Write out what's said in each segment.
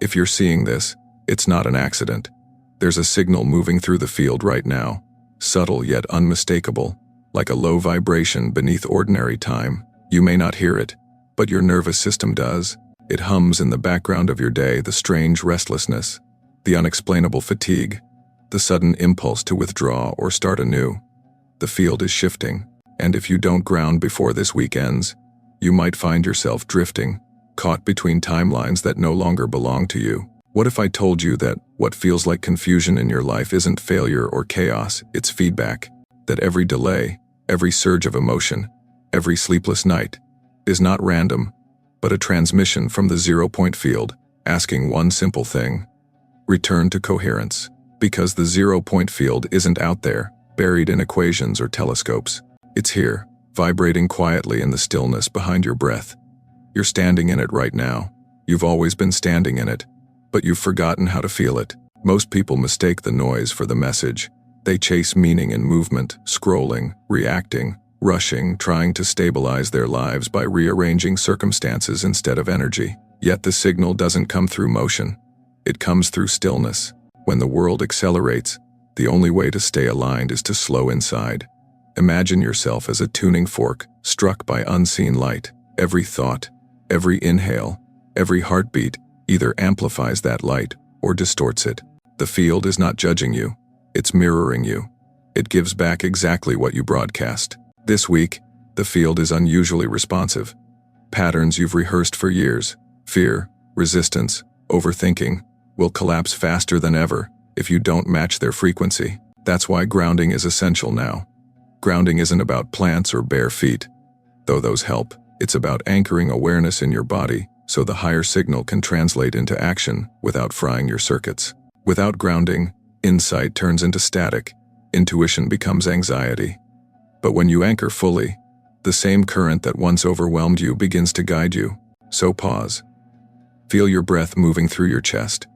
If you're seeing this, it's not an accident. There's a signal moving through the field right now, subtle yet unmistakable, like a low vibration beneath ordinary time. You may not hear it, but your nervous system does. It hums in the background of your day, the strange restlessness, the unexplainable fatigue, the sudden impulse to withdraw or start anew. The field is shifting, and if you don't ground before this week ends, you might find yourself drifting, caught between timelines that no longer belong to you. What if I told you that what feels like confusion in your life isn't failure or chaos, it's feedback? That every delay, every surge of emotion, every sleepless night is not random, but a transmission from the zero-point field, asking one simple thing: return to coherence. Because the zero-point field isn't out there, buried in equations or telescopes. It's here, vibrating quietly in the stillness behind your breath. You're standing in it right now. You've always been standing in it, but you've forgotten how to feel it. Most people mistake the noise for the message. They chase meaning in movement, scrolling, reacting, rushing, trying to stabilize their lives by rearranging circumstances instead of energy. Yet the signal doesn't come through motion. It comes through stillness. When the world accelerates, the only way to stay aligned is to slow inside. Imagine yourself as a tuning fork struck by unseen light. Every thought, every inhale, every heartbeat either amplifies that light or distorts it. The field is not judging you. It's mirroring you. It gives back exactly what you broadcast. This week, the field is unusually responsive. Patterns you've rehearsed for years, fear, resistance, overthinking, will collapse faster than ever if you don't match their frequency. That's why grounding is essential now. Grounding isn't about plants or bare feet, though those help. It's about anchoring awareness in your body so the higher signal can translate into action without frying your circuits. Without grounding, insight turns into static, intuition becomes anxiety. But when you anchor fully, the same current that once overwhelmed you begins to guide you. So pause. Feel your breath moving through your chest.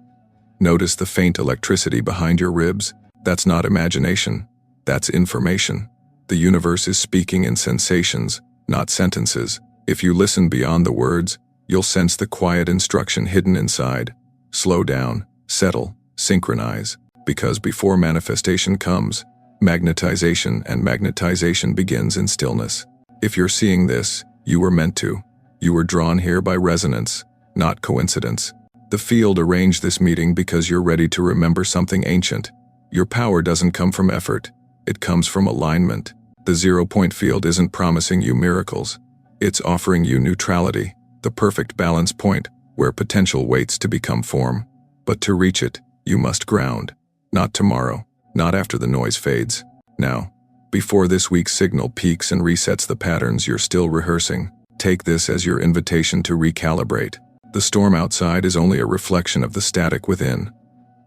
Notice the faint electricity behind your ribs. That's not imagination. That's information. The universe is speaking in sensations, not sentences. If you listen beyond the words, you'll sense the quiet instruction hidden inside. Slow down, settle, synchronize. Because before manifestation comes, magnetization, and magnetization begins in stillness. If you're seeing this, you were meant to. You were drawn here by resonance, not coincidence. The field arranged this meeting because you're ready to remember something ancient. Your power doesn't come from effort. It comes from alignment. The zero-point field isn't promising you miracles. It's offering you neutrality, the perfect balance point where potential waits to become form. But to reach it, you must ground. Not tomorrow, not after the noise fades. Now, before this week's signal peaks and resets the patterns you're still rehearsing, take this as your invitation to recalibrate. The storm outside is only a reflection of the static within.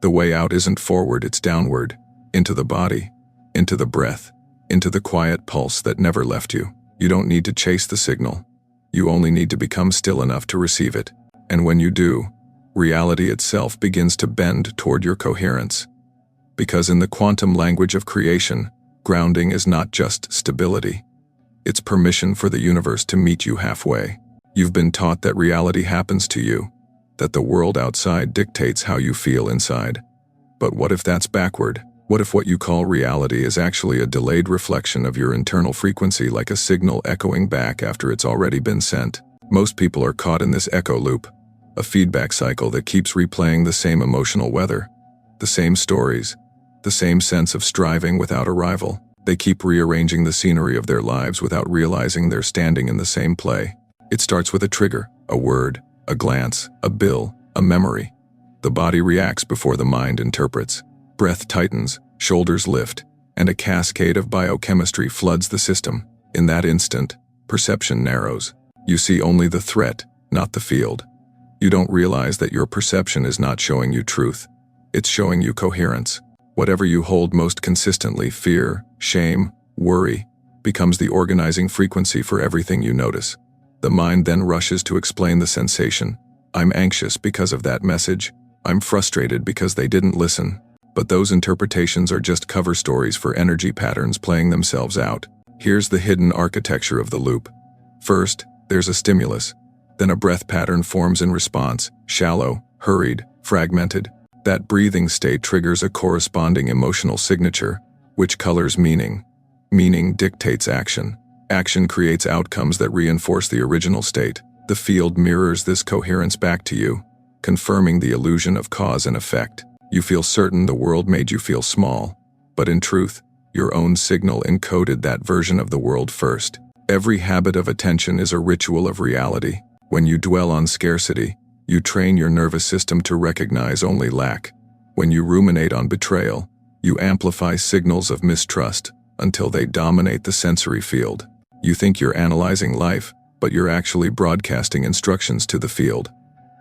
The way out isn't forward, it's downward, into the body, into the breath, into the quiet pulse that never left you. You don't need to chase the signal. You only need to become still enough to receive it. And when you do, reality itself begins to bend toward your coherence. Because in the quantum language of creation, grounding is not just stability. It's permission for the universe to meet you halfway. You've been taught that reality happens to you, that the world outside dictates how you feel inside. But what if that's backward? What if what you call reality is actually a delayed reflection of your internal frequency, like a signal echoing back after it's already been sent? Most people are caught in this echo loop, a feedback cycle that keeps replaying the same emotional weather, the same stories, the same sense of striving without arrival. They keep rearranging the scenery of their lives without realizing they're standing in the same play. It starts with a trigger, a word, a glance, a bill, a memory. The body reacts before the mind interprets. Breath tightens, shoulders lift, and a cascade of biochemistry floods the system. In that instant, perception narrows. You see only the threat, not the field. You don't realize that your perception is not showing you truth. It's showing you coherence. Whatever you hold most consistently, fear, shame, worry, becomes the organizing frequency for everything you notice. The mind then rushes to explain the sensation. I'm anxious because of that message. I'm frustrated because they didn't listen. But those interpretations are just cover stories for energy patterns playing themselves out. Here's the hidden architecture of the loop. First, there's a stimulus. Then a breath pattern forms in response, shallow, hurried, fragmented. That breathing state triggers a corresponding emotional signature, which colors meaning. Meaning dictates action. Action creates outcomes that reinforce the original state. The field mirrors this coherence back to you, confirming the illusion of cause and effect. You feel certain the world made you feel small, but in truth, your own signal encoded that version of the world first. Every habit of attention is a ritual of reality. When you dwell on scarcity, you train your nervous system to recognize only lack. When you ruminate on betrayal, you amplify signals of mistrust until they dominate the sensory field. You think you're analyzing life, but you're actually broadcasting instructions to the field.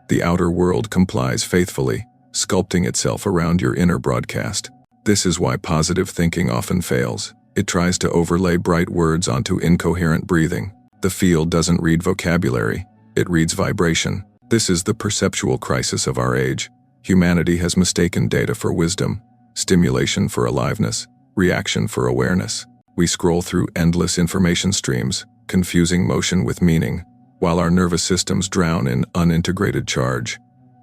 The outer world complies faithfully, sculpting itself around your inner broadcast. This is why positive thinking often fails. It tries to overlay bright words onto incoherent breathing. The field doesn't read vocabulary, it reads vibration. This is the perceptual crisis of our age. Humanity has mistaken data for wisdom, stimulation for aliveness, reaction for awareness. We scroll through endless information streams, confusing motion with meaning, while our nervous systems drown in unintegrated charge.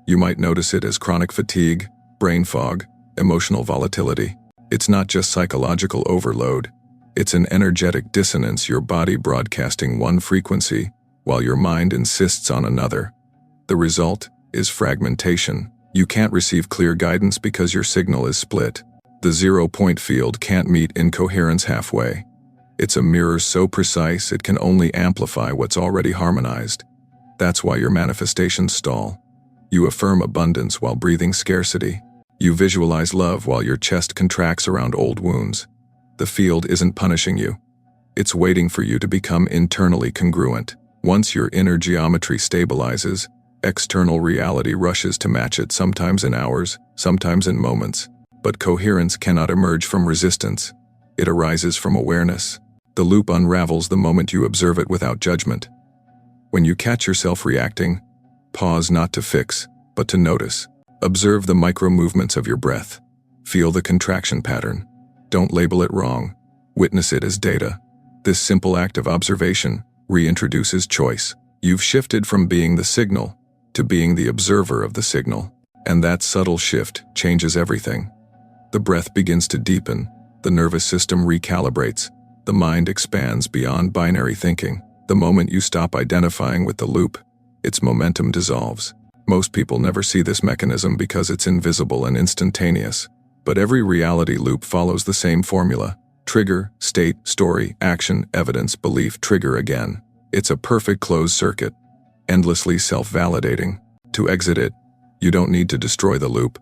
You might notice it as chronic fatigue, brain fog, emotional volatility. It's not just psychological overload. It's an energetic dissonance, your body broadcasting one frequency while your mind insists on another. The result is fragmentation. You can't receive clear guidance because your signal is split. The zero-point field can't meet incoherence halfway. It's a mirror so precise it can only amplify what's already harmonized. That's why your manifestations stall. You affirm abundance while breathing scarcity. You visualize love while your chest contracts around old wounds. The field isn't punishing you. It's waiting for you to become internally congruent. Once your inner geometry stabilizes, external reality rushes to match it, sometimes in hours, sometimes in moments. But coherence cannot emerge from resistance. It arises from awareness. The loop unravels the moment you observe it without judgment. When you catch yourself reacting, pause not to fix, but to notice. Observe the micro-movements of your breath. Feel the contraction pattern. Don't label it wrong. Witness it as data. This simple act of observation reintroduces choice. You've shifted from being the signal to being the observer of the signal. And that subtle shift changes everything. The breath begins to deepen. The nervous system recalibrates. The mind expands beyond binary thinking. The moment you stop identifying with the loop, its momentum dissolves. Most people never see this mechanism because it's invisible and instantaneous. But every reality loop follows the same formula. Trigger, state, story, action, evidence, belief, trigger again. It's a perfect closed circuit, endlessly self-validating. To exit it, you don't need to destroy the loop.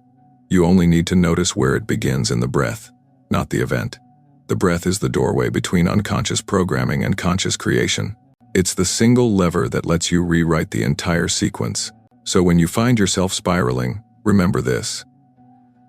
You only need to notice where it begins in the breath, not the event. The breath is the doorway between unconscious programming and conscious creation. It's the single lever that lets you rewrite the entire sequence. So when you find yourself spiraling, remember this.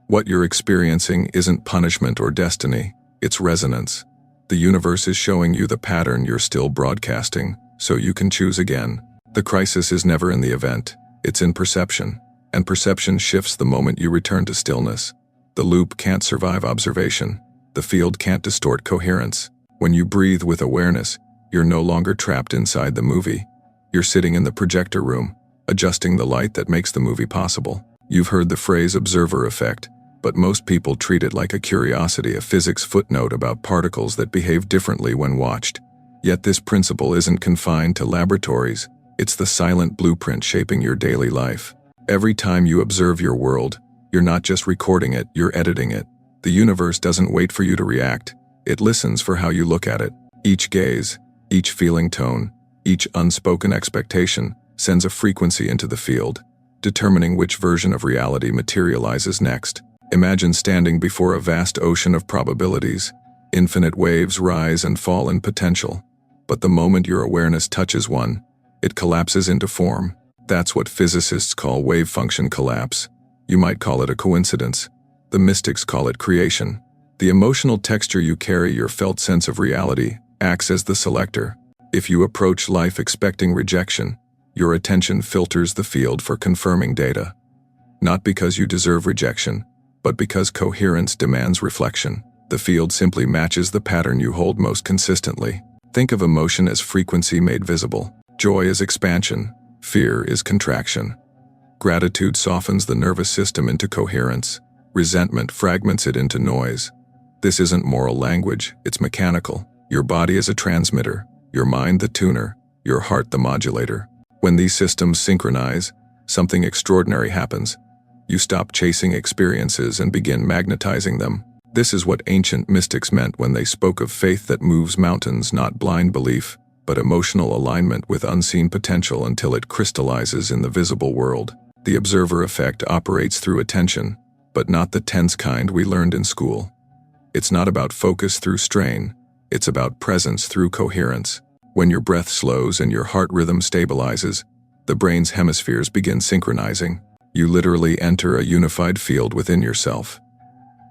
What you're experiencing isn't punishment or destiny, it's resonance. The universe is showing you the pattern you're still broadcasting, so you can choose again. The crisis is never in the event, it's in perception. And perception shifts the moment you return to stillness. The loop can't survive observation. The field can't distort coherence. When you breathe with awareness, you're no longer trapped inside the movie. You're sitting in the projector room, adjusting the light that makes the movie possible. You've heard the phrase observer effect, but most people treat it like a curiosity, a physics footnote about particles that behave differently when watched. Yet this principle isn't confined to laboratories. It's the silent blueprint shaping your daily life. Every time you observe your world, you're not just recording it, you're editing it. The universe doesn't wait for you to react. It listens for how you look at it. Each gaze, each feeling tone, each unspoken expectation sends a frequency into the field, determining which version of reality materializes next. Imagine standing before a vast ocean of probabilities. Infinite waves rise and fall in potential. But the moment your awareness touches one, it collapses into form. That's what physicists call wave function collapse. You might call it a coincidence. The mystics call it creation. The emotional texture you carry, your felt sense of reality, acts as the selector. If you approach life expecting rejection, your attention filters the field for confirming data. Not because you deserve rejection, but because coherence demands reflection. The field simply matches the pattern you hold most consistently. Think of emotion as frequency made visible. Joy is expansion. Fear is contraction. Gratitude softens the nervous system into coherence. Resentment fragments it into noise. This isn't moral language, it's mechanical. Your body is a transmitter, your mind the tuner, your heart the modulator. When these systems synchronize, something extraordinary happens. You stop chasing experiences and begin magnetizing them. This is what ancient mystics meant when they spoke of faith that moves mountains, not blind belief, but emotional alignment with unseen potential until it crystallizes in the visible world. The observer effect operates through attention, but not the tense kind we learned in school. It's not about focus through strain, it's about presence through coherence. When your breath slows and your heart rhythm stabilizes, the brain's hemispheres begin synchronizing. You literally enter a unified field within yourself.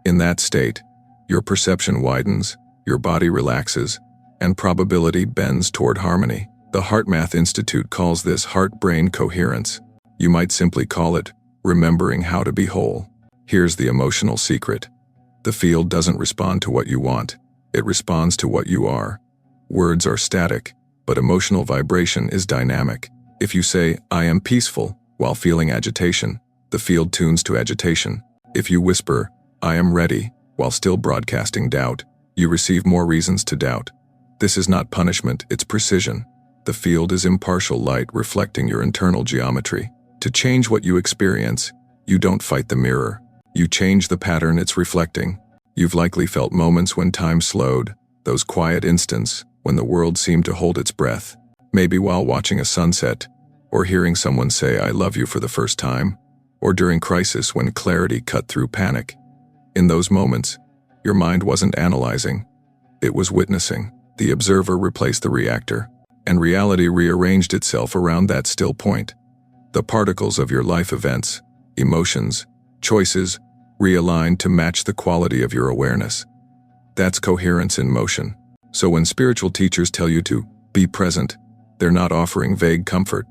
In that state, your perception widens, your body relaxes, and probability bends toward harmony. The HeartMath Institute calls this heart-brain coherence. You might simply call it remembering how to be whole. Here's the emotional secret. The field doesn't respond to what you want, it responds to what you are. Words are static, but emotional vibration is dynamic. If you say, "I am peaceful," while feeling agitation, the field tunes to agitation. If you whisper, "I am ready," while still broadcasting doubt, you receive more reasons to doubt. This is not punishment, it's precision. The field is impartial light reflecting your internal geometry. To change what you experience, you don't fight the mirror. You change the pattern it's reflecting. You've likely felt moments when time slowed, those quiet instants when the world seemed to hold its breath. Maybe while watching a sunset, or hearing someone say "I love you" for the first time, or during crisis when clarity cut through panic. In those moments, your mind wasn't analyzing, it was witnessing. The observer replaced the reactor, and reality rearranged itself around that still point. The particles of your life events, emotions, choices, realigned to match the quality of your awareness. That's coherence in motion. So when spiritual teachers tell you to be present, they're not offering vague comfort.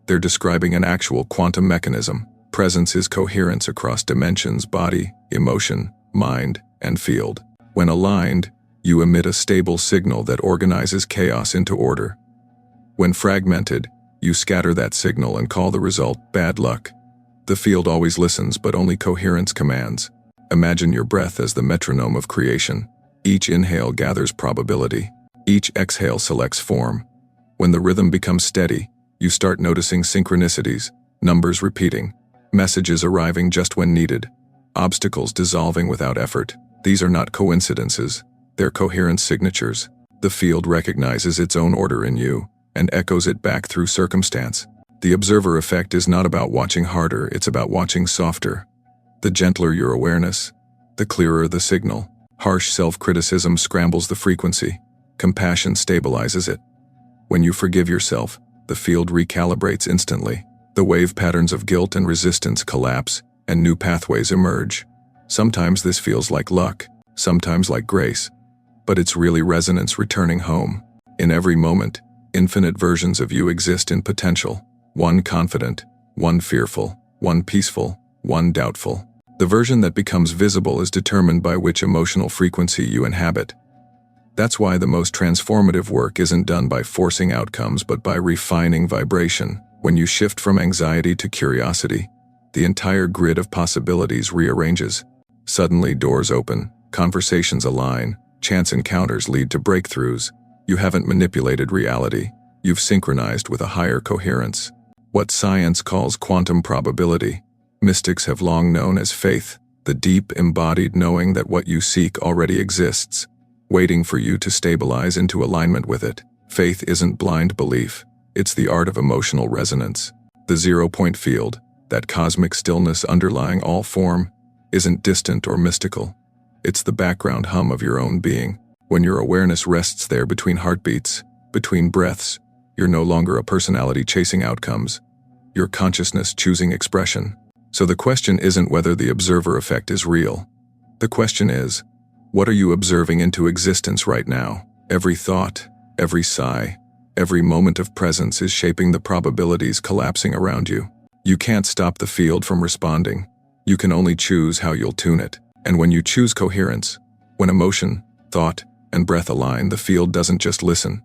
They're describing an actual quantum mechanism. Presence is coherence across dimensions: body, emotion, mind, and field. When aligned, you emit a stable signal that organizes chaos into order. When fragmented, you scatter that signal and call the result bad luck. The field always listens, but only coherence commands. Imagine your breath as the metronome of creation. Each inhale gathers probability. Each exhale selects form. When the rhythm becomes steady, you start noticing synchronicities, numbers repeating, messages arriving just when needed, obstacles dissolving without effort. These are not coincidences, they're coherence signatures. The field recognizes its own order in you and echoes it back through circumstance. The observer effect is not about watching harder, it's about watching softer. The gentler your awareness, the clearer the signal. Harsh self-criticism scrambles the frequency. Compassion stabilizes it. When you forgive yourself, the field recalibrates instantly. The wave patterns of guilt and resistance collapse, and new pathways emerge. Sometimes this feels like luck, sometimes like grace, but it's really resonance returning home. In every moment, infinite versions of you exist in potential. One confident, one fearful, one peaceful, one doubtful. The version that becomes visible is determined by which emotional frequency you inhabit. That's why the most transformative work isn't done by forcing outcomes but by refining vibration. When you shift from anxiety to curiosity, the entire grid of possibilities rearranges. Suddenly doors open, conversations align, chance encounters lead to breakthroughs. You haven't manipulated reality, you've synchronized with a higher coherence. What science calls quantum probability, mystics have long known as faith, the deep embodied knowing that what you seek already exists, waiting for you to stabilize into alignment with it. Faith isn't blind belief, it's the art of emotional resonance. The zero-point field, that cosmic stillness underlying all form, isn't distant or mystical. It's the background hum of your own being. When your awareness rests there between heartbeats, between breaths, you're no longer a personality chasing outcomes. You're consciousness choosing expression. So the question isn't whether the observer effect is real. The question is, what are you observing into existence right now? Every thought, every sigh, every moment of presence is shaping the probabilities collapsing around you. You can't stop the field from responding. You can only choose how you'll tune it. And when you choose coherence, when emotion, thought, and breath align, the field doesn't just listen.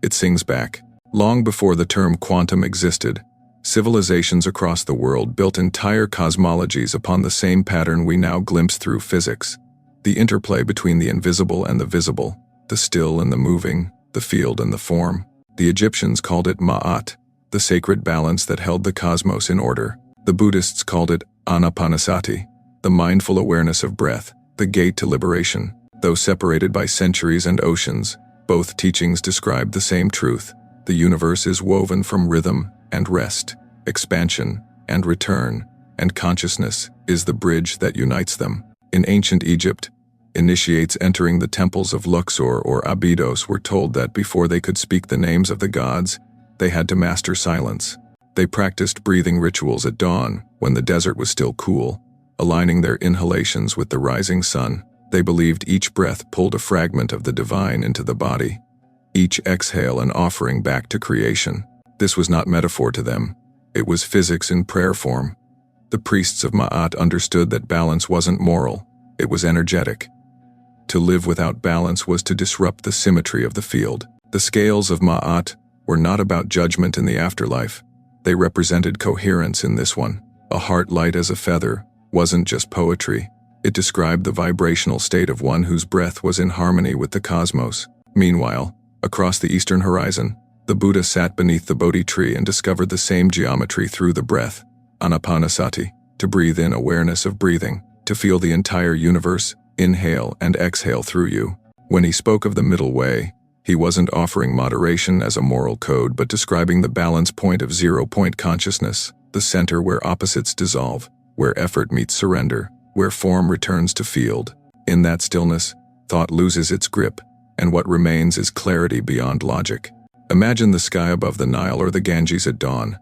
It sings back. Long before the term quantum existed, Civilizations across the world built entire cosmologies upon the same pattern we now glimpse through physics. The interplay between the invisible and the visible, the still and the moving, the field and the form. The Egyptians called it Ma'at, the sacred balance that held the cosmos in order. The Buddhists called it Anapanasati, the mindful awareness of breath, the gate to liberation. Though separated by centuries and oceans, both teachings describe the same truth. The universe is woven from rhythm and rest, expansion and return, and consciousness is the bridge that unites them. In ancient Egypt, initiates entering the temples of Luxor or Abydos were told that before they could speak the names of the gods, they had to master silence. They practiced breathing rituals at dawn, when the desert was still cool, aligning their inhalations with the rising sun. They believed each breath pulled a fragment of the divine into the body, each exhale an offering back to creation. This was not metaphor to them. It was physics in prayer form. The priests of Ma'at understood that balance wasn't moral, it was energetic. To live without balance was to disrupt the symmetry of the field. The scales of Ma'at were not about judgment in the afterlife. They represented coherence in this one. A heart light as a feather wasn't just poetry. It described the vibrational state of one whose breath was in harmony with the cosmos. Meanwhile, across the eastern horizon, the Buddha sat beneath the Bodhi tree and discovered the same geometry through the breath, Anapanasati, to breathe in awareness of breathing, to feel the entire universe, inhale and exhale through you. When he spoke of the middle way, he wasn't offering moderation as a moral code but describing the balance point of zero-point consciousness, the center where opposites dissolve, where effort meets surrender, where form returns to field. In that stillness, thought loses its grip, and what remains is clarity beyond logic. Imagine the sky above the Nile or the Ganges at dawn.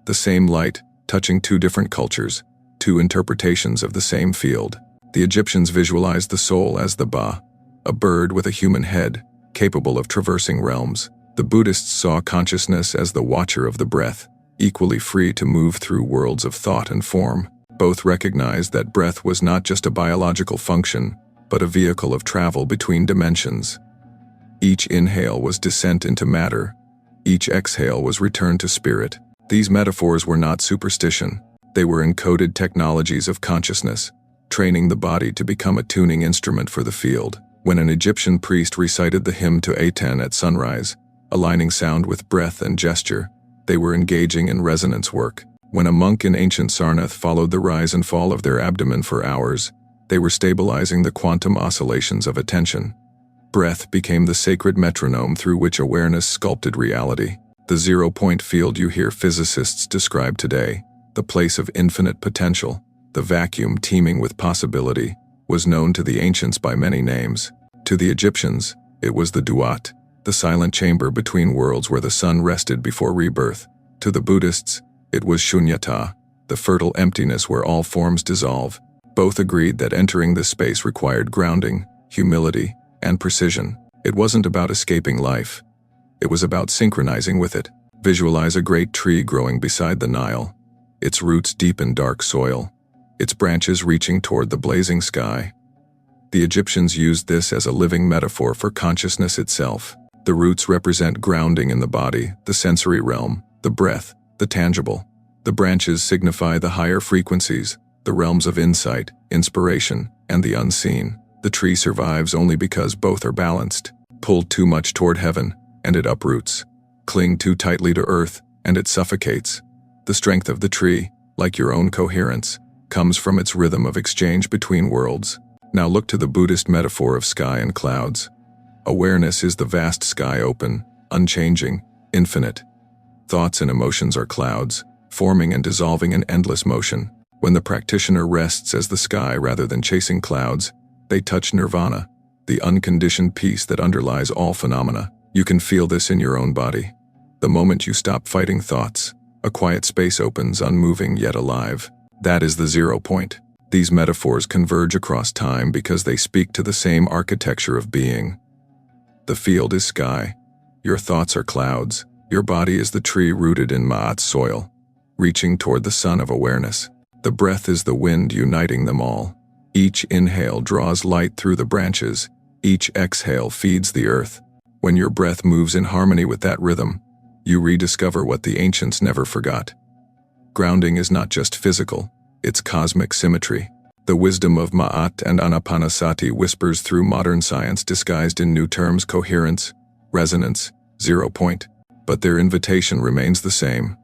The same light, touching two different cultures, two interpretations of the same field. The Egyptians visualized the soul as the Ba, a bird with a human head, capable of traversing realms. The Buddhists saw consciousness as the watcher of the breath, equally free to move through worlds of thought and form. Both recognized that breath was not just a biological function, but a vehicle of travel between dimensions. Each inhale was descent into matter. Each exhale was return to spirit. These metaphors were not superstition. They were encoded technologies of consciousness, training the body to become a tuning instrument for the field. When an Egyptian priest recited the hymn to Aten at sunrise, aligning sound with breath and gesture, they were engaging in resonance work. When a monk in ancient Sarnath followed the rise and fall of their abdomen for hours, they were stabilizing the quantum oscillations of attention. Breath became the sacred metronome through which awareness sculpted reality. The zero-point field you hear physicists describe today, the place of infinite potential, the vacuum teeming with possibility, was known to the ancients by many names. To the Egyptians, it was the Duat, the silent chamber between worlds where the sun rested before rebirth. To the Buddhists, it was Shunyata, the fertile emptiness where all forms dissolve. Both agreed that entering this space required grounding, humility, and precision. It wasn't about escaping life. It was about synchronizing with it. Visualize a great tree growing beside the Nile, its roots deep in dark soil, its branches reaching toward the blazing sky. The Egyptians used this as a living metaphor for consciousness itself. The roots represent grounding in the body, the sensory realm, the breath, the tangible. The branches signify the higher frequencies, the realms of insight, inspiration, and the unseen. The tree survives only because both are balanced. Pull too much toward heaven, and it uproots. Cling too tightly to earth, and it suffocates. The strength of the tree, like your own coherence, comes from its rhythm of exchange between worlds. Now look to the Buddhist metaphor of sky and clouds. Awareness is the vast sky open, unchanging, infinite. Thoughts and emotions are clouds, forming and dissolving in endless motion. When the practitioner rests as the sky rather than chasing clouds, they touch nirvana, the unconditioned peace that underlies all phenomena. You can feel this in your own body. The moment you stop fighting thoughts, a quiet space opens, unmoving yet alive. That is the 0 point. These metaphors converge across time because they speak to the same architecture of being. The field is sky. Your thoughts are clouds. Your body is the tree rooted in Ma'at's soil, reaching toward the sun of awareness. The breath is the wind uniting them all. Each inhale draws light through the branches. Each exhale feeds the earth. When your breath moves in harmony with that rhythm, you rediscover what the ancients never forgot. Grounding is not just physical, it's cosmic symmetry. The wisdom of Ma'at and Anapanasati whispers through modern science disguised in new terms: coherence, resonance, 0 point. But their invitation remains the same.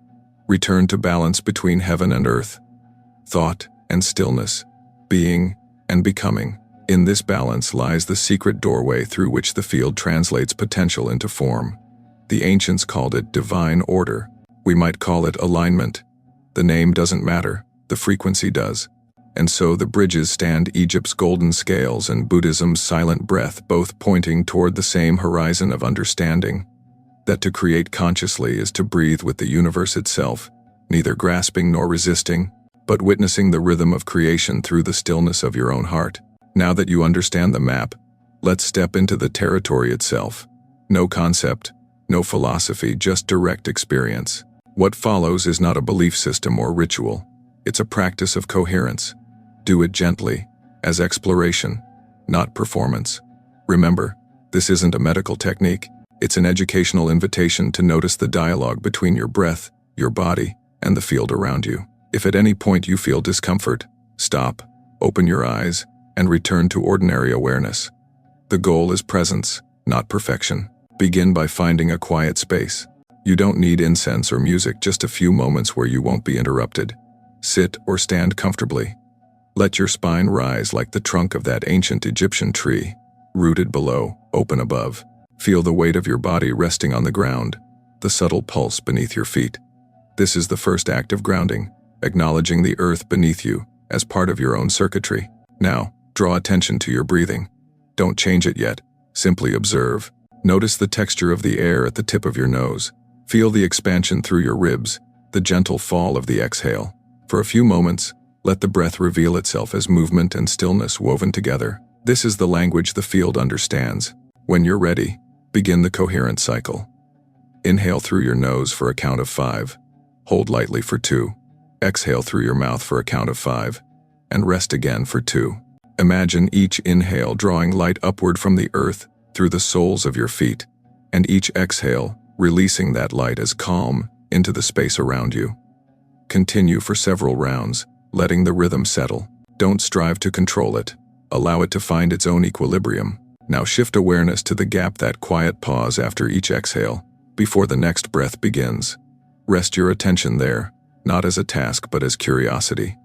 Return to balance between heaven and earth, thought and stillness, being and becoming. In this balance lies the secret doorway through which the field translates potential into form. The ancients called it divine order. We might call it alignment. The name doesn't matter, the frequency does. And so the bridges stand: Egypt's golden scales and Buddhism's silent breath, both pointing toward the same horizon of understanding. That to create consciously is to breathe with the universe itself, neither grasping nor resisting, but witnessing the rhythm of creation through the stillness of your own heart. Now that you understand the map, let's step into the territory itself. No concept, no philosophy, just direct experience. What follows is not a belief system or ritual. It's a practice of coherence. Do it gently, as exploration, not performance. Remember, this isn't a medical technique. It's an educational invitation to notice the dialogue between your breath, your body, and the field around you. If at any point you feel discomfort, stop, open your eyes, and return to ordinary awareness. The goal is presence, not perfection. Begin by finding a quiet space. You don't need incense or music, just a few moments where you won't be interrupted. Sit or stand comfortably. Let your spine rise like the trunk of that ancient Egyptian tree, rooted below, open above. Feel the weight of your body resting on the ground, the subtle pulse beneath your feet. This is the first act of grounding, acknowledging the earth beneath you as part of your own circuitry. Now, draw attention to your breathing. Don't change it yet, simply observe. Notice the texture of the air at the tip of your nose. Feel the expansion through your ribs, the gentle fall of the exhale. For a few moments, let the breath reveal itself as movement and stillness woven together. This is the language the field understands. When you're ready, begin the coherent cycle. Inhale through your nose for a count of 5. Hold lightly for 2. Exhale through your mouth for a count of 5. And rest again for 2. Imagine each inhale drawing light upward from the earth through the soles of your feet, and each exhale releasing that light as calm into the space around you. Continue for several rounds, letting the rhythm settle. Don't strive to control it. Allow it to find its own equilibrium. Now shift awareness to the gap, that quiet pause after each exhale, before the next breath begins. Rest your attention there, not as a task but as curiosity.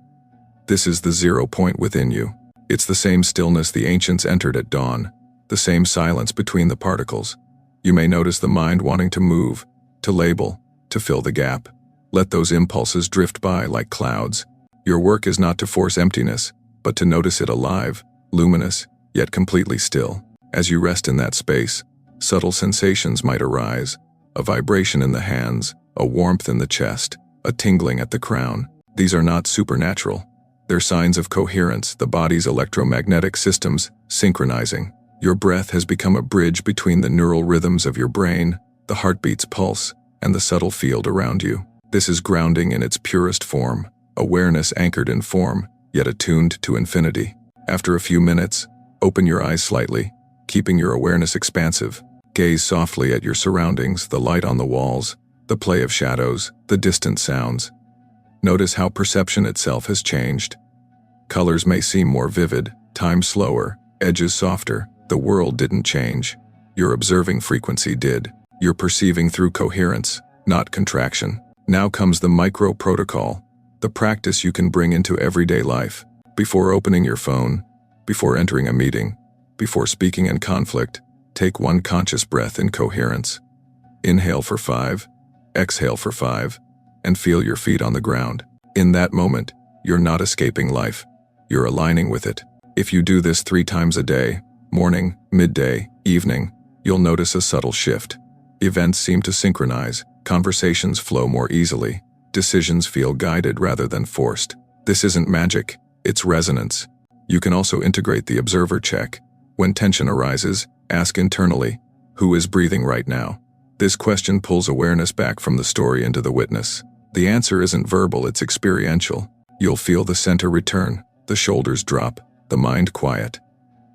This is the 0 point within you. It's the same stillness the ancients entered at dawn, the same silence between the particles. You may notice the mind wanting to move, to label, to fill the gap. Let those impulses drift by like clouds. Your work is not to force emptiness, but to notice it alive, luminous, yet completely still. As you rest in that space, subtle sensations might arise: a vibration in the hands, a warmth in the chest, a tingling at the crown. These are not supernatural. They're signs of coherence, the body's electromagnetic systems synchronizing. Your breath has become a bridge between the neural rhythms of your brain, the heartbeat's pulse, and the subtle field around you. This is grounding in its purest form, awareness anchored in form, yet attuned to infinity. After a few minutes, open your eyes slightly, keeping your awareness expansive. Gaze softly at your surroundings, the light on the walls, the play of shadows, the distant sounds. Notice how perception itself has changed. Colors may seem more vivid, time slower, edges softer. The world didn't change. Your observing frequency did. You're perceiving through coherence, not contraction. Now comes the micro protocol, the practice you can bring into everyday life. Before opening your phone, before entering a meeting, before speaking in conflict, take one conscious breath in coherence. Inhale for 5, exhale for 5, and feel your feet on the ground. In that moment, you're not escaping life. You're aligning with it. If you do this 3 times a day, morning, midday, evening, you'll notice a subtle shift. Events seem to synchronize, conversations flow more easily, decisions feel guided rather than forced. This isn't magic, it's resonance. You can also integrate the observer check. When tension arises, ask internally, who is breathing right now? This question pulls awareness back from the story into the witness. The answer isn't verbal, it's experiential. You'll feel the center return, the shoulders drop, the mind quiet.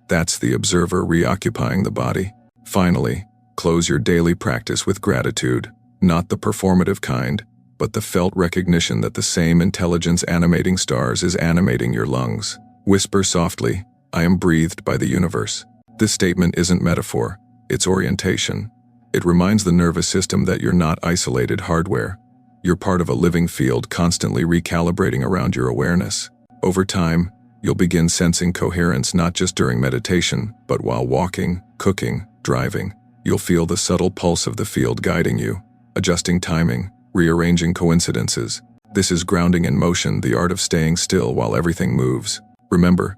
That's the observer reoccupying the body. Finally, close your daily practice with gratitude, not the performative kind, but the felt recognition that the same intelligence animating stars is animating your lungs. Whisper softly, "I am breathed by the universe." This statement isn't metaphor, it's orientation. It reminds the nervous system that you're not isolated hardware. You're part of a living field constantly recalibrating around your awareness. Over time, you'll begin sensing coherence not just during meditation, but while walking, cooking, driving. You'll feel the subtle pulse of the field guiding you, adjusting timing, rearranging coincidences. This is grounding in motion, the art of staying still while everything moves. Remember,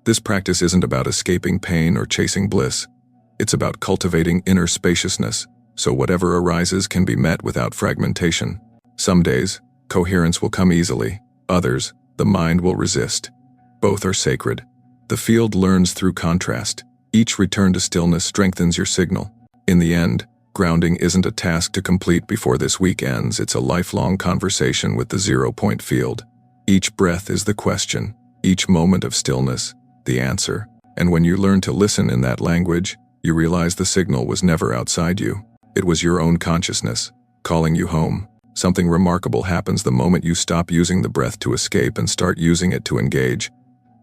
this practice isn't about escaping pain or chasing bliss. It's about cultivating inner spaciousness, so whatever arises can be met without fragmentation. Some days, coherence will come easily. Others, the mind will resist. Both are sacred. The field learns through contrast. Each return to stillness strengthens your signal. In the end, grounding isn't a task to complete before this week ends, it's a lifelong conversation with the zero-point field. Each breath is the question, each moment of stillness, the answer. And when you learn to listen in that language, you realize the signal was never outside you. It was your own consciousness, calling you home. Something remarkable happens the moment you stop using the breath to escape and start using it to engage.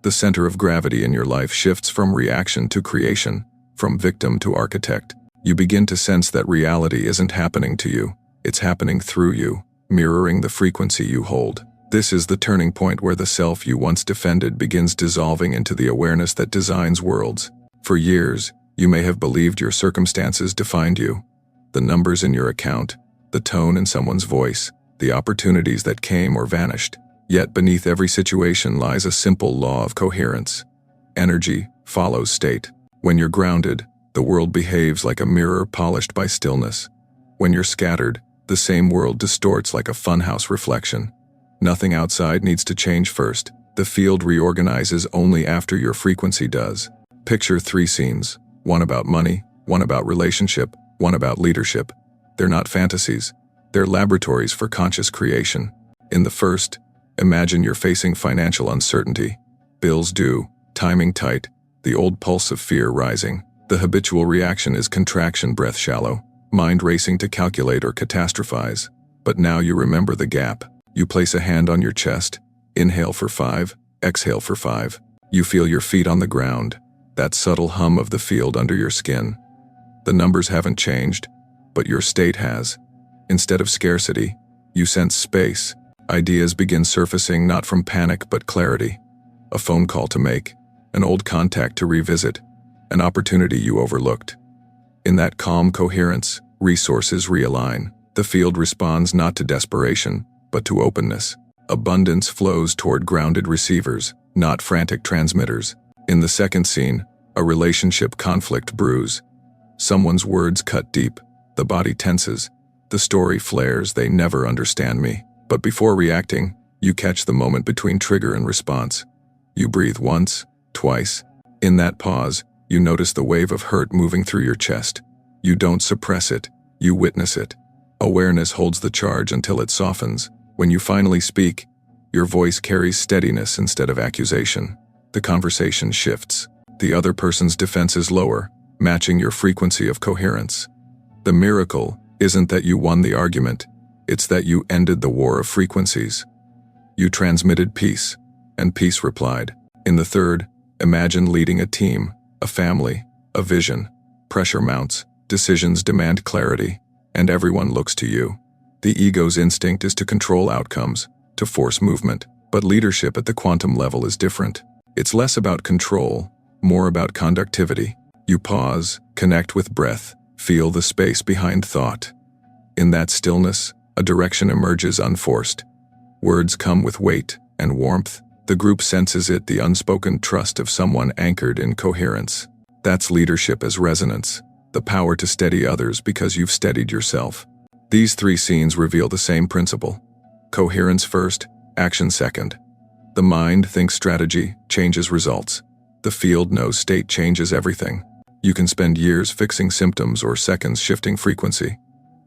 The center of gravity in your life shifts from reaction to creation, from victim to architect. You begin to sense that reality isn't happening to you, it's happening through you, mirroring the frequency you hold. This is the turning point where the self you once defended begins dissolving into the awareness that designs worlds. For years, you may have believed your circumstances defined you. The numbers in your account, the tone in someone's voice, the opportunities that came or vanished. Yet beneath every situation lies a simple law of coherence. Energy follows state. When you're grounded, the world behaves like a mirror polished by stillness. When you're scattered, the same world distorts like a funhouse reflection. Nothing outside needs to change first. The field reorganizes only after your frequency does. Picture 3 scenes, one about money, one about relationship, one about leadership. They're not fantasies, they're laboratories for conscious creation. In the first, imagine you're facing financial uncertainty. Bills due, timing tight, the old pulse of fear rising. The habitual reaction is contraction, breath shallow, mind racing to calculate or catastrophize. But now you remember the gap. You place a hand on your chest, inhale for 5, exhale for 5. You feel your feet on the ground, that subtle hum of the field under your skin. The numbers haven't changed, but your state has. Instead of scarcity, you sense space. Ideas begin surfacing not from panic but clarity. A phone call to make, an old contact to revisit, an opportunity you overlooked. In that calm coherence, resources realign. The field responds not to desperation, but to openness. Abundance flows toward grounded receivers, not frantic transmitters. In the second scene, a relationship conflict brews. Someone's words cut deep. The body tenses. The story flares, they never understand me. But before reacting, you catch the moment between trigger and response. You breathe once, twice. In that pause, you notice the wave of hurt moving through your chest. You don't suppress it, you witness it. Awareness holds the charge until it softens. When you finally speak, your voice carries steadiness instead of accusation. The conversation shifts. The other person's defenses lower, matching your frequency of coherence. The miracle isn't that you won the argument, it's that you ended the war of frequencies. You transmitted peace, and peace replied. In the third, imagine leading a team, a family, a vision. Pressure mounts, decisions demand clarity, and everyone looks to you. The ego's instinct is to control outcomes, to force movement, but leadership at the quantum level is different. It's less about control, more about conductivity. You pause, connect with breath, feel the space behind thought. In that stillness, a direction emerges unforced. Words come with weight and warmth. The group senses it, the unspoken trust of someone anchored in coherence. That's leadership as resonance, the power to steady others because you've steadied yourself. These 3 scenes reveal the same principle. Coherence first, action second. The mind thinks strategy, changes results. The field knows state changes everything. You can spend years fixing symptoms or seconds shifting frequency.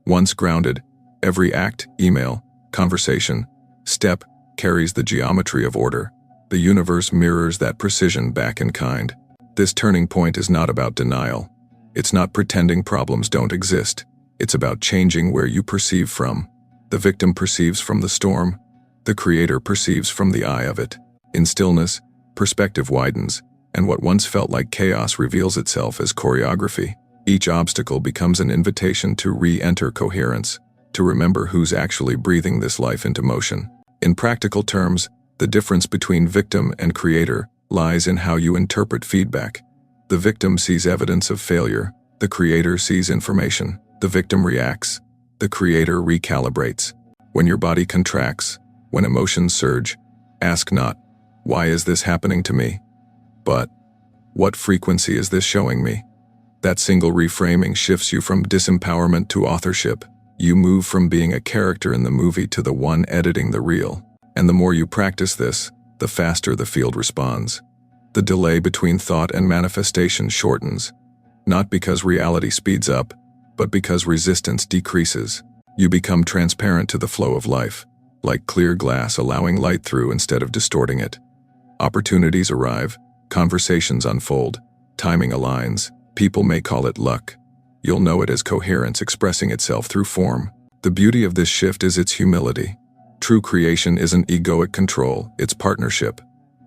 Once grounded, every act, email, conversation, step carries the geometry of order. The universe mirrors that precision back in kind. This turning point is not about denial. It's not pretending problems don't exist. It's about changing where you perceive from. The victim perceives from the storm. The creator perceives from the eye of it. In stillness, perspective widens, and what once felt like chaos reveals itself as choreography. Each obstacle becomes an invitation to re-enter coherence, to remember who's actually breathing this life into motion. In practical terms, the difference between victim and creator lies in how you interpret feedback. The victim sees evidence of failure. The creator sees information. The victim reacts. The creator recalibrates. When your body contracts, when emotions surge, ask not, "Why is this happening to me?" but, "What frequency is this showing me?" That single reframing shifts you from disempowerment to authorship. You move from being a character in the movie to the one editing the reel. And the more you practice this, the faster the field responds. The delay between thought and manifestation shortens, not because reality speeds up, but because resistance decreases. You become transparent to the flow of life, like clear glass allowing light through instead of distorting it. Opportunities arrive, conversations unfold, timing aligns. People may call it luck. You'll know it as coherence expressing itself through form. The beauty of this shift is its humility. True creation isn't egoic control, it's partnership.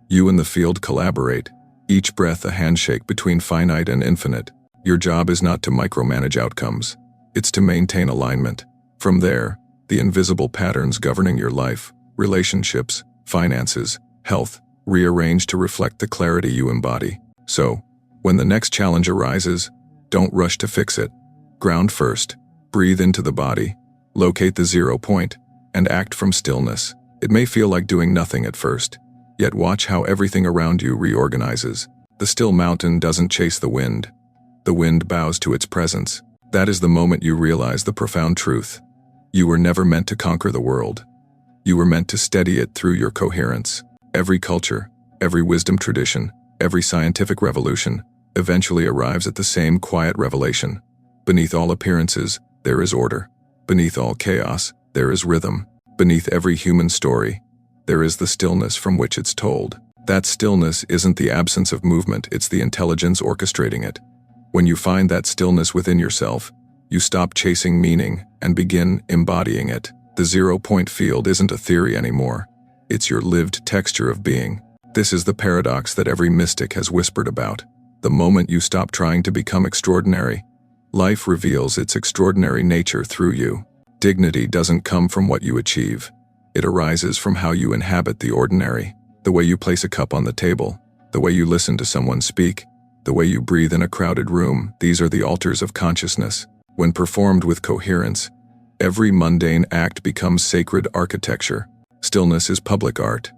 You and the field collaborate, each breath a handshake between finite and infinite. Your job is not to micromanage outcomes, it's to maintain alignment. From there, the invisible patterns governing your life, relationships, finances, health, rearrange to reflect the clarity you embody. So, when the next challenge arises, don't rush to fix it. Ground first, breathe into the body, locate the 0 point, and act from stillness. It may feel like doing nothing at first, yet watch how everything around you reorganizes. The still mountain doesn't chase the wind. The wind bows to its presence. That is the moment you realize the profound truth. You were never meant to conquer the world. You were meant to steady it through your coherence. Every culture, every wisdom tradition, every scientific revolution eventually arrives at the same quiet revelation. Beneath all appearances, there is order. Beneath all chaos, there is rhythm. Beneath every human story, there is the stillness from which it's told. That stillness isn't the absence of movement, it's the intelligence orchestrating it. When you find that stillness within yourself, you stop chasing meaning and begin embodying it. The 0 point field isn't a theory anymore. It's your lived texture of being. This is the paradox that every mystic has whispered about. The moment you stop trying to become extraordinary, life reveals its extraordinary nature through you. Dignity doesn't come from what you achieve. It arises from how you inhabit the ordinary. The way you place a cup on the table, the way you listen to someone speak, the way you breathe in a crowded room, these are the altars of consciousness. When performed with coherence, every mundane act becomes sacred architecture. Stillness is public art,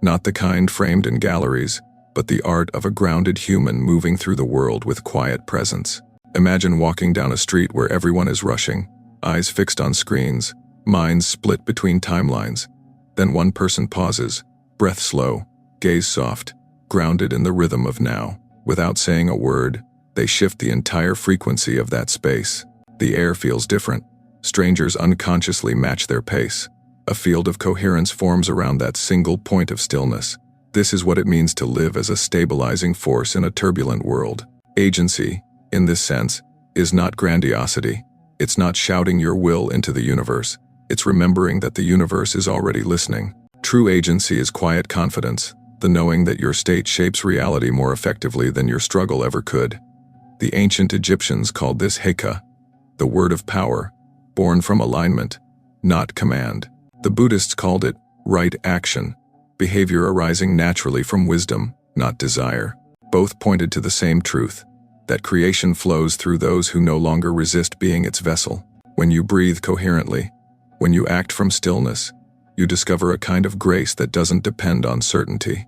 not the kind framed in galleries, but the art of a grounded human moving through the world with quiet presence. Imagine walking down a street where everyone is rushing, eyes fixed on screens, minds split between timelines. Then one person pauses, breath slow, gaze soft, grounded in the rhythm of now. Without saying a word, they shift the entire frequency of that space. The air feels different. Strangers unconsciously match their pace. A field of coherence forms around that single point of stillness. This is what it means to live as a stabilizing force in a turbulent world. Agency, in this sense, is not grandiosity. It's not shouting your will into the universe. It's remembering that the universe is already listening. True agency is quiet confidence, the knowing that your state shapes reality more effectively than your struggle ever could. The ancient Egyptians called this heka, the word of power, born from alignment, not command. The Buddhists called it right action, behavior arising naturally from wisdom, not desire. Both pointed to the same truth, that creation flows through those who no longer resist being its vessel. When you breathe coherently, when you act from stillness, you discover a kind of grace that doesn't depend on certainty.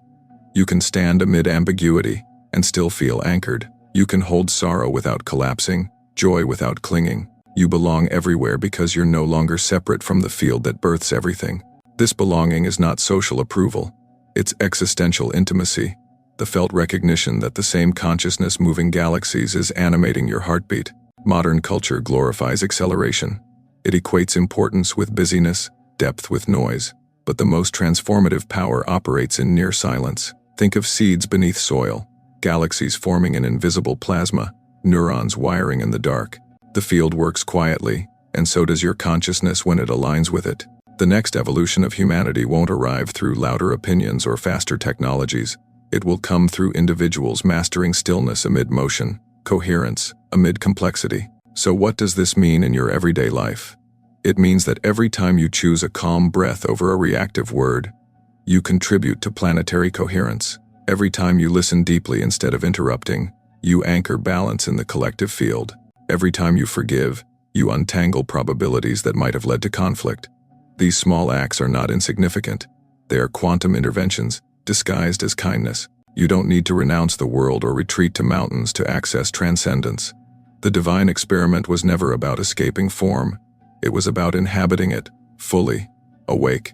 You can stand amid ambiguity and still feel anchored. You can hold sorrow without collapsing, joy without clinging. You belong everywhere because you're no longer separate from the field that births everything. This belonging is not social approval. It's existential intimacy, the felt recognition that the same consciousness moving galaxies is animating your heartbeat. Modern culture glorifies acceleration. It equates importance with busyness, depth with noise. But the most transformative power operates in near silence. Think of seeds beneath soil, galaxies forming in invisible plasma, neurons wiring in the dark. The field works quietly, and so does your consciousness when it aligns with it. The next evolution of humanity won't arrive through louder opinions or faster technologies. It will come through individuals mastering stillness amid motion, coherence amid complexity. So what does this mean in your everyday life? It means that every time you choose a calm breath over a reactive word, you contribute to planetary coherence. Every time you listen deeply instead of interrupting, you anchor balance in the collective field. Every time you forgive, you untangle probabilities that might have led to conflict. These small acts are not insignificant. They are quantum interventions, disguised as kindness. You don't need to renounce the world or retreat to mountains to access transcendence. The divine experiment was never about escaping form. It was about inhabiting it, fully, awake,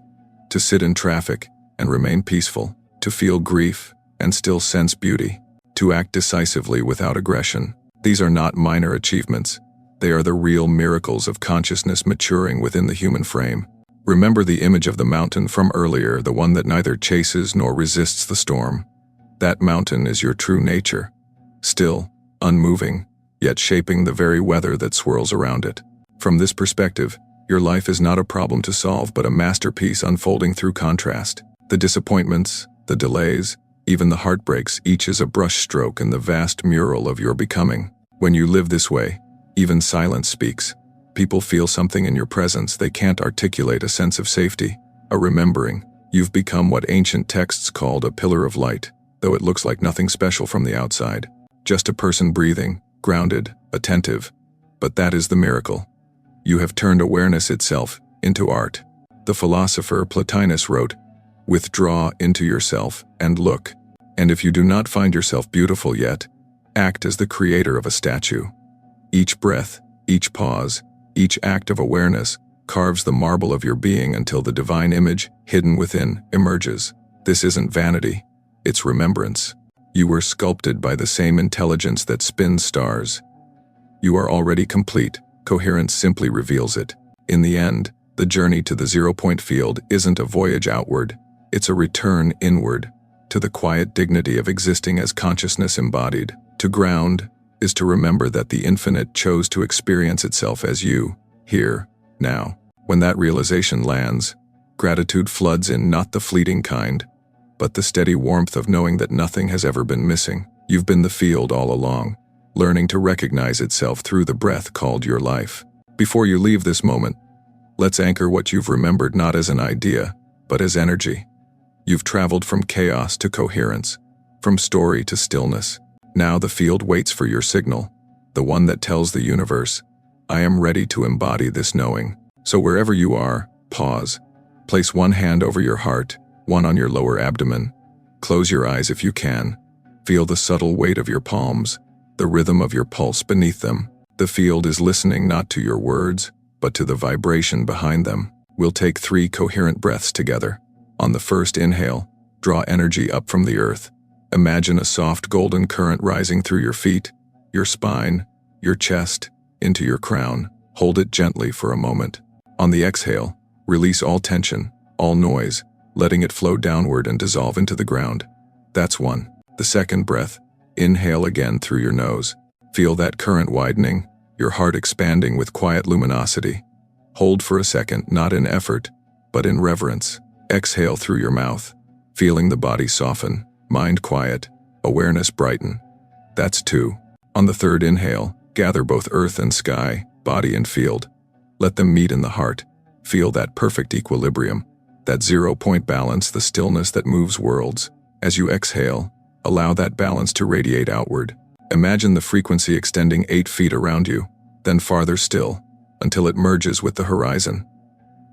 to sit in traffic and remain peaceful, to feel grief and still sense beauty, to act decisively without aggression. These are not minor achievements. They are the real miracles of consciousness maturing within the human frame. Remember the image of the mountain from earlier, the one that neither chases nor resists the storm. That mountain is your true nature, still, unmoving, yet shaping the very weather that swirls around it. From this perspective, your life is not a problem to solve but a masterpiece unfolding through contrast. The disappointments, the delays, even the heartbreaks, each is a brushstroke in the vast mural of your becoming. When you live this way, even silence speaks. People feel something in your presence. They can't articulate a sense of safety, a remembering. You've become what ancient texts called a pillar of light, though it looks like nothing special from the outside. Just a person breathing, grounded, attentive. But that is the miracle. You have turned awareness itself into art. The philosopher Plotinus wrote, "Withdraw into yourself and look. And if you do not find yourself beautiful yet, act as the creator of a statue." Each breath, each pause, each act of awareness carves the marble of your being until the divine image, hidden within, emerges. This isn't vanity, it's remembrance. You were sculpted by the same intelligence that spins stars. You are already complete. Coherence simply reveals it. In the end, the journey to the zero-point field isn't a voyage outward, it's a return inward, to the quiet dignity of existing as consciousness embodied. To ground is to remember that the infinite chose to experience itself as you, here, now. When that realization lands, gratitude floods in, not the fleeting kind, but the steady warmth of knowing that nothing has ever been missing. You've been the field all along, learning to recognize itself through the breath called your life. Before you leave this moment, let's anchor what you've remembered not as an idea, but as energy. You've traveled from chaos to coherence, from story to stillness. Now the field waits for your signal, the one that tells the universe, I am ready to embody this knowing. So wherever you are, pause. Place one hand over your heart, one on your lower abdomen. Close your eyes if you can. Feel the subtle weight of your palms, the rhythm of your pulse beneath them. The field is listening not to your words, but to the vibration behind them. We'll take 3 coherent breaths together. On the first inhale, draw energy up from the earth. Imagine a soft golden current rising through your feet, your spine, your chest, into your crown. Hold it gently for a moment. On the exhale, release all tension, all noise, letting it flow downward and dissolve into the ground. That's 1. The second breath, inhale again through your nose. Feel that current widening, your heart expanding with quiet luminosity. Hold for a second, not in effort, but in reverence. Exhale through your mouth, feeling the body soften, mind quiet, awareness brighten. That's 2. On the third inhale, gather both earth and sky, body and field. Let them meet in the heart. Feel that perfect equilibrium, that zero-point balance, the stillness that moves worlds. As you exhale, allow that balance to radiate outward. Imagine the frequency extending 8 feet around you, then farther still, until it merges with the horizon.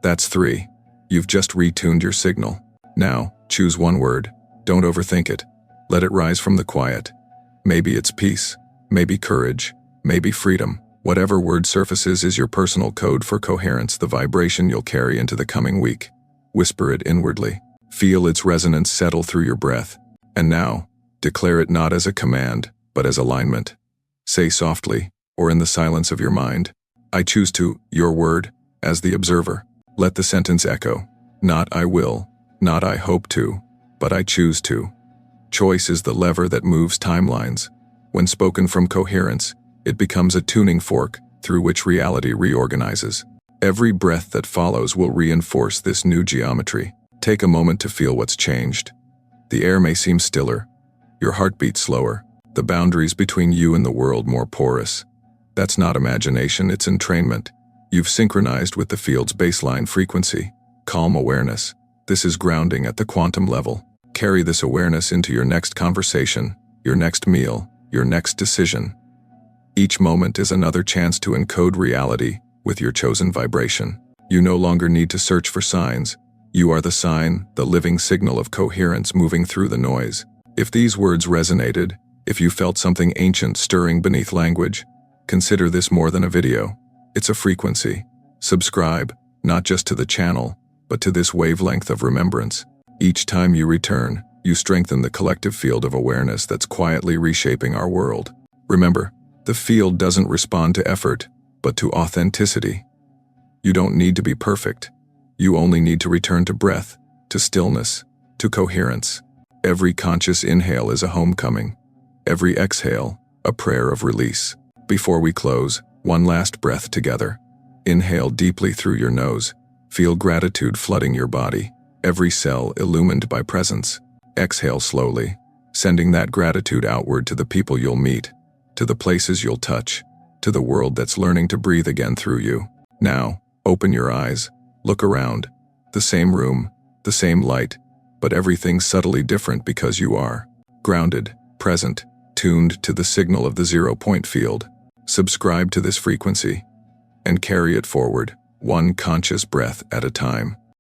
That's 3. You've just retuned your signal. Now, choose one word. Don't overthink it. Let it rise from the quiet. Maybe it's peace, maybe courage, maybe freedom. Whatever word surfaces is your personal code for coherence, the vibration you'll carry into the coming week. Whisper it inwardly. Feel its resonance settle through your breath. And now, declare it not as a command, but as alignment. Say softly, or in the silence of your mind, I choose to, your word, as the observer. Let the sentence echo. Not I will, not I hope to, but I choose to. Choice is the lever that moves timelines. When spoken from coherence, it becomes a tuning fork, through which reality reorganizes. Every breath that follows will reinforce this new geometry. Take a moment to feel what's changed. The air may seem stiller, your heartbeat slower, the boundaries between you and the world more porous. That's not imagination, it's entrainment. You've synchronized with the field's baseline frequency, calm awareness. This is grounding at the quantum level. Carry this awareness into your next conversation, your next meal, your next decision. Each moment is another chance to encode reality with your chosen vibration. You no longer need to search for signs. You are the sign, the living signal of coherence moving through the noise. If these words resonated, if you felt something ancient stirring beneath language, consider this more than a video. It's a frequency. Subscribe, not just to the channel, but to this wavelength of remembrance. Each time you return, you strengthen the collective field of awareness that's quietly reshaping our world. Remember, the field doesn't respond to effort, but to authenticity. You don't need to be perfect. You only need to return to breath, to stillness, to coherence. Every conscious inhale is a homecoming. Every exhale, a prayer of release. Before we close, one last breath together. Inhale deeply through your nose. Feel gratitude flooding your body, every cell illumined by presence. Exhale slowly, sending that gratitude outward to the people you'll meet, to the places you'll touch, to the world that's learning to breathe again through you. Now, open your eyes. Look around. The same room, the same light, but everything's subtly different because you are grounded, present, tuned to the signal of the 0-point field. Subscribe to this frequency and carry it forward, one conscious breath at a time.